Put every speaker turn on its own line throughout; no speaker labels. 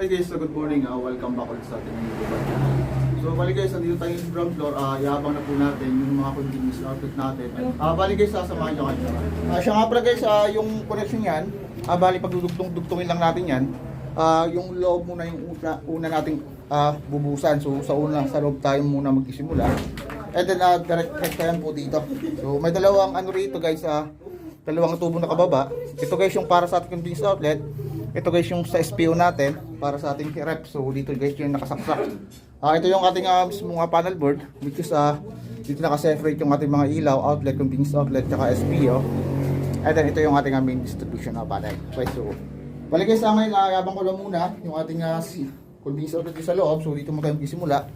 Hi guys, so good morning. Welcome back ulit sa ating YouTube channel. So bali guys, nandito tayo sa ground floor. Iabang na po natin yung mga continuous output natin. Bali guys, sasamahan nyo kayo. Siya nga pala guys, yung connection yan. Bali pagdudugtungin lang natin yan. Yung loob muna yung una nating bubusan. So sa loob tayo muna magsisimula. And then direct tayo po dito. So may dalawang ano rito guys, dalawang tubo na kababa. Ito guys yung para sa ating continuous outlet. Ito guys yung sa SPO natin para sa ating rep. So dito guys yung nakasaksak. Ito yung ating mismo panel board, which is dito naka-separate yung ating mga ilaw, outlet, continuous outlet, saka SPO. And then ito yung ating main distribution na panel. Okay, so balik guys sa ngayon, yabang ko lang muna yung ating continuous outlet sa loob. So dito mo tayo magsisimula.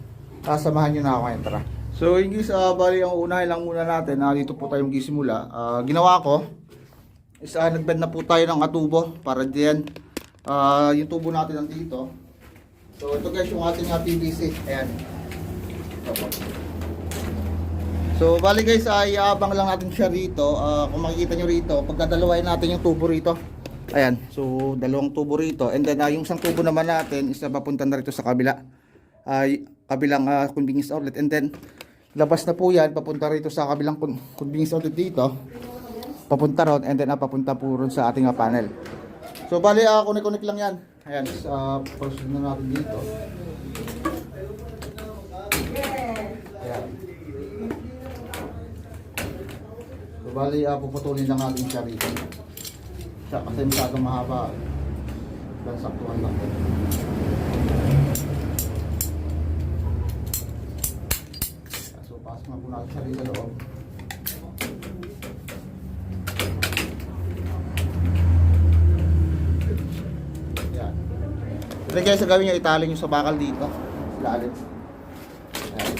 Samahan nyo na ako ngayon, tara. So yung guys, bali ang unahin lang muna natin, dito po tayo magsisimula. Ginawa ko is nagbend na po tayo ng tubo para diyan. Yung tubo natin nandito. So ito guys yung ating PVC. Ayan. So bali guys, iabang lang natin siya rito. Kung makikita nyo rito, pagdadalawain natin yung tubo rito. Ayan. So dalawang tubo rito. And then yung isang tubo naman natin is papunta na rito sa kabila. Kabilang convenience outlet. And then labas na po yan, papunta rito sa kabilang convenience outlet dito. Papunta ron. And then papunta po ron sa ating panel. So bali connect lang yan. Ayan, proceed na natin dito. Ayan. So bali puputulin lang natin siya rito. Siya kasi masyadong mahaba. Lang saktuhan lang din. So pasok na po natin siya rito loob. Ito guys, gawin nyo, itali nyo sa bakal dito. Ilalim. Ayan.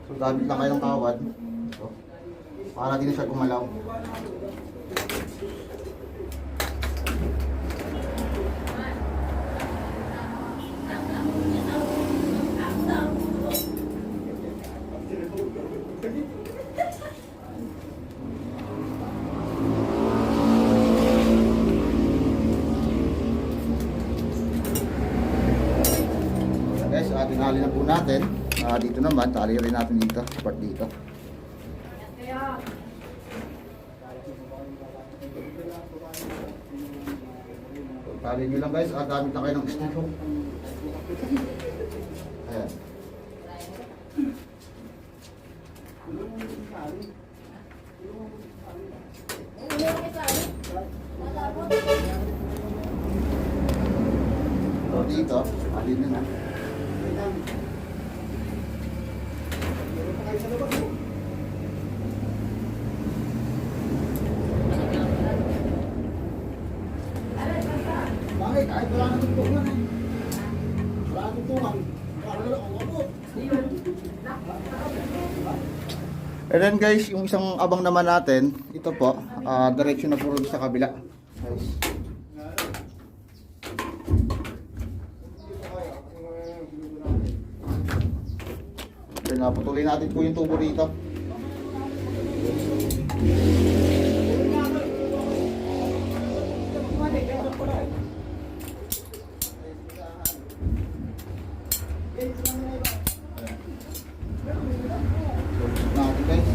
So gamit lang kayo ng kawad. So, para din siya gumalaw. Tinali na po natin. Dito naman, tali rin natin dito. Part dito. So, tali nyo lang guys. Gamit na kayo ng stick hook. Ayan. So, dito, tali nyo na. Bakit? Kahit wala na tutungan eh. Wala na tutungan. Wala na ako. And then guys, yung isang abang naman natin, ito po, direction na puro sa kabila. Guys. Then putulin natin po yung tubo rito. Natin guys.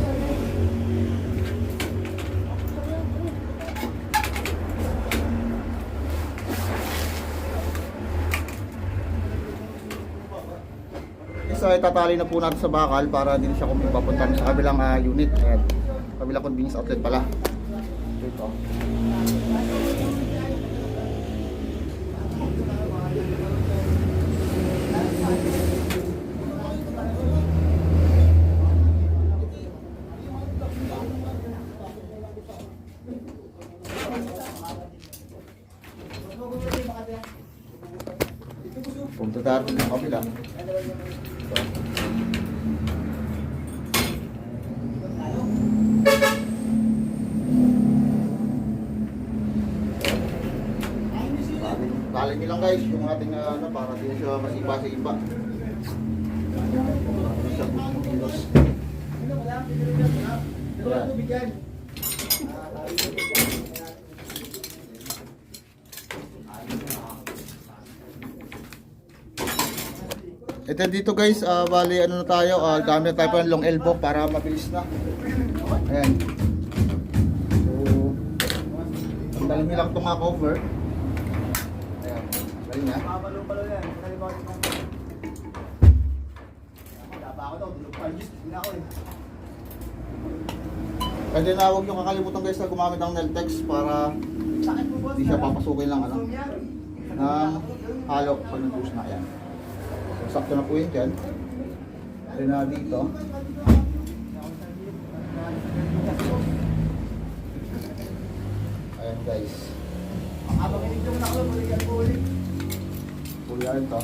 So itatali na po natin sa bakal para din siya papunta sa kabilang unit. Ayan. Kabilang convenience outlet pala. Ito. Punta tayo ng kabila. Tali nyo lang guys yung ating para din siya masipa sa iba. Siya kilos. Ito dito guys, bali ano na tayo, gamit na tayo pa ng long elbow para mabilis na. Ayan. So, ang dami lang itong cover. Ayan, galing na. Pwede na huwag nyo kakalimutan guys na gumamit ng Neltex para hindi siya papasukin lang ano, ng halo pag nag-push na. Ayan. So, sakto na po yun dyan. Pwede na dito. Ayan guys. Pulihan ito.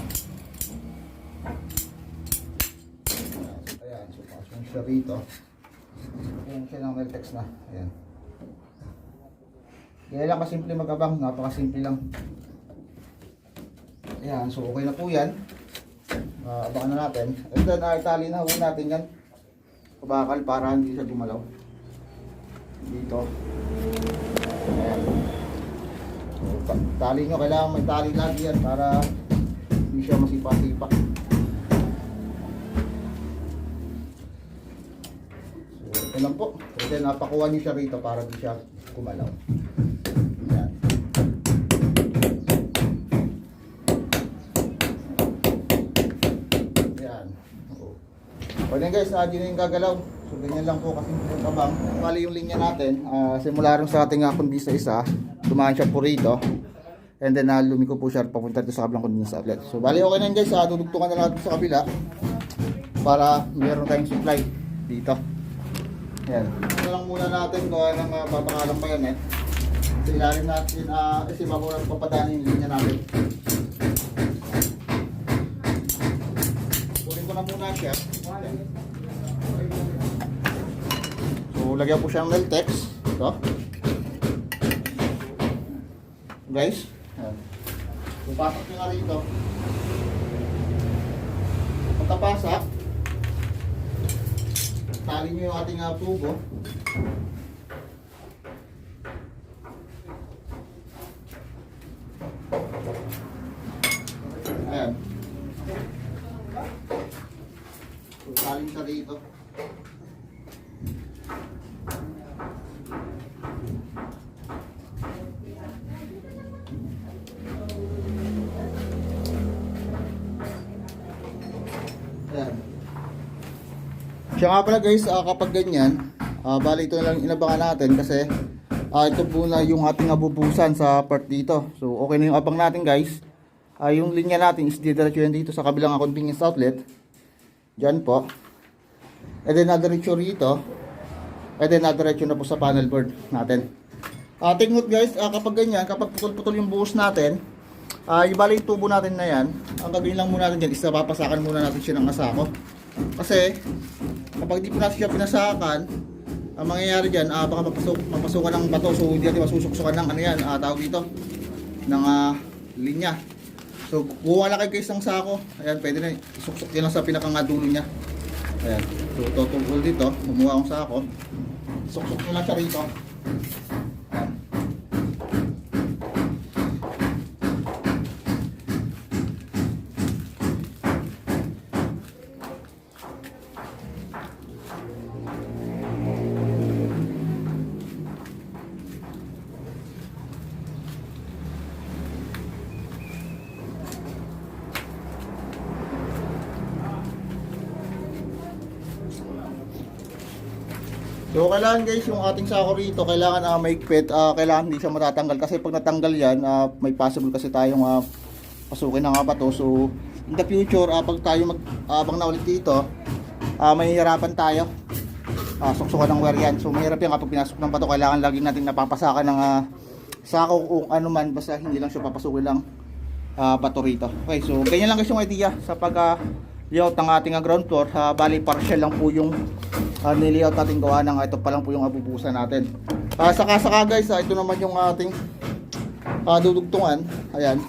Ayan, so pasok siya rito. Ayan siya ng Neltex na. Ayan. Kaya lang kasimple mag-abang, napakasimple lang. Ayan, so okay na po yan. Abangan na natin. And then itali na huwag natin yan. Kabakal para hindi siya gumalaw. Dito. Ayan. So, tali nyo, kailangan may tali lagi yan para hindi siya masipa-sipa. So ito lang po. And then napakuha nyo siya rito para hindi siya gumalaw. Ayan. Ayan. Pwede guys, hindi na yung gagalaw. So ganyan lang po kasi yung abang. Bali yung linya natin, simula rin sa ating kundi sa isa, dumaan siya po rito. And then lumiko po siya papunta dito sa kabilang convenience outlet. So bali okay na yun guys, dudugtungan na natin sa kabila para meron tayong supply dito. Ayan. Ito lang muna natin gawa ng babakalang pa yan So ilalim natin, kasi mabulang papadaan yung linya natin. Kunin ko na muna siya. So lagyan po siya ng Neltex. Ito. Guys. Ayan. So pasok nyo na rito. Pagkapasak, tali nyo yung ating tubo. Ayan. So tali siya rito. Ayan. Siya nga pala guys, kapag ganyan, bali ito na lang inabangan natin kasi ito po na yung ating abubusan sa part dito. So okay na yung abang natin guys. Yung linya natin is didiretso yan dito sa kabilang convenience outlet. Diyan po. And then nadiretso rito. And then nadiretso na po sa panel board natin. Take note guys, kapag ganyan, kapag putol-putol yung buhos natin, ibali yung tubo natin na yan, ang gagawin lang muna natin dyan is papasakan muna natin siya ng asako. Kasi kapag di po natin siya pinasakan, ang mangyayari dyan, baka mapasukan ng bato. So hindi natin masusuksukan ng ano yan, tawag dito, ng linya. So kuha lang kayo guys ng sako. Ayan, pwede na isuksok yun lang sa pinakadulo niya. Ayan, so tutungkol dito, kumuha akong sako, suksok nyo lang siya rito. Ayan. So kailangan guys yung ating sako rito, kailangan maigpit, kailangan hindi siya matatanggal kasi pag natanggal yan, may possible kasi tayong pasukin ng bato. So in the future, pag tayo abang na ulit dito, mahihirapan tayo suksukan ng wire yan. So mahirap yan kapag pinasok ng bato, kailangan lagi natin napapasakan ng sako kung ano man, basta hindi lang siya papasukin lang bato rito. Okay, so ganyan lang guys yung idea sa pag layout ng ating ground floor. Bali partial lang po yung nilayout natin gawa ng ito pa lang po yung abubusan natin. Saka guys, ito naman yung ating dudugtungan. Ayan,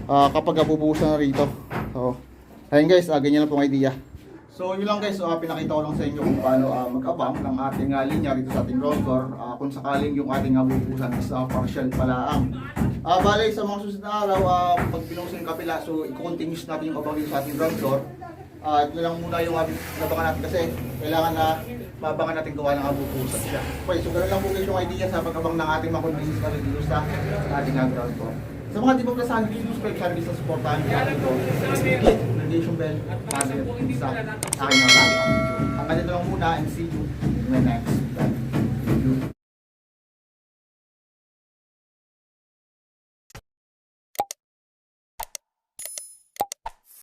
kapag abubusan na rito. So ayun guys, ganyan lang pong idea. So yun lang guys, pinakita ko lang sa inyo kung paano mag-abang ng ating linya rito sa ating ground floor. Kung sakaling yung ating abubusan is partial pala ang Bale, sa mga susunod na araw, pag pinungsin yung kapila, so i-continuous natin yung abang dito sa ating ground floor. Ito lang muna yung nabangan natin kasi kailangan na mabangan natin gawa ng abubusan siya. Okay, so ganoon lang po guys yung idea sa pag-abang ng ating mga conditions na rin dito sa ating ground floor. Sa mga di pa plasahan, please subscribe sa ating supportahan sa ating po. Click notification bell para sa aking mga bago. Hanggang dito lang muna and see you in the next